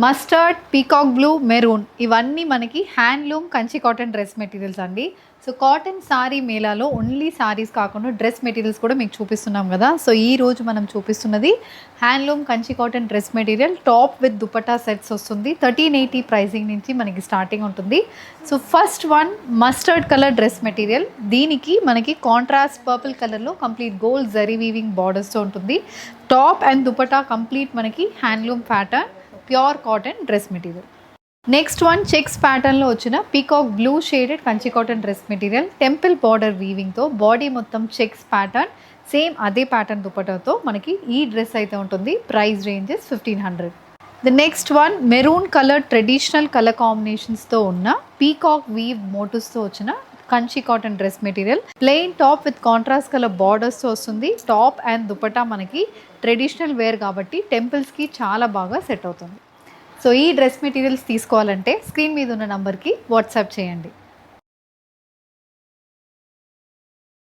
Mustard, peacock blue, maroon ఇవన్నీ మనకి handloom Kanchi cotton dress materials అండి. సో కాటన్ సారీ మేళాలో ఓన్లీ సారీస్ కాకుండా డ్రెస్ మెటీరియల్స్ కూడా మీకు చూపిస్తున్నాం కదా. సో ఈ రోజు మనం చూపిస్తున్నది handloom Kanchi cotton dress material. Top with dupatta sets వస్తుంది. 1380 ప్రైసింగ్ నుంచి మనకి స్టార్టింగ్ ఉంటుంది. So first one mustard colour dress material. దీనికి మనకి కాంట్రాస్ట్ పర్పుల్ కలర్లో కంప్లీట్ గోల్డ్ జరీ వీవింగ్ బార్డర్స్తో ఉంటుంది. టాప్ అండ్ దుపట్టా కంప్లీట్ మనకి handloom pattern, pure cotton dress material. Next one checks ప్యాటర్న్లో వచ్చిన peacock blue shaded Kanchi cotton dress material. Temple border వీవింగ్తో body మొత్తం చెక్స్ ప్యాటర్న్, సేమ్ అదే ప్యాటర్న్ దుపట్టాతో మనకి ఈ డ్రెస్ అయితే ఉంటుంది. Price ranges 1500. The next one maroon colour traditional colour కాంబినేషన్స్తో ఉన్న పీకాక్ వీవ్ మోటివ్స్తో వచ్చిన Kanchi cotton dress material. Plain top with contrast colour బార్డర్స్తో వస్తుంది. టాప్ అండ్ దుపట్టా మనకి ట్రెడిషనల్ వేర్ కాబట్టి టెంపుల్స్కి చాలా బాగా సెట్ అవుతుంది. సో ఈ డ్రెస్ మెటీరియల్స్ తీసుకోవాలంటే స్క్రీన్ మీద ఉన్న నంబర్కి వాట్సాప్ చేయండి.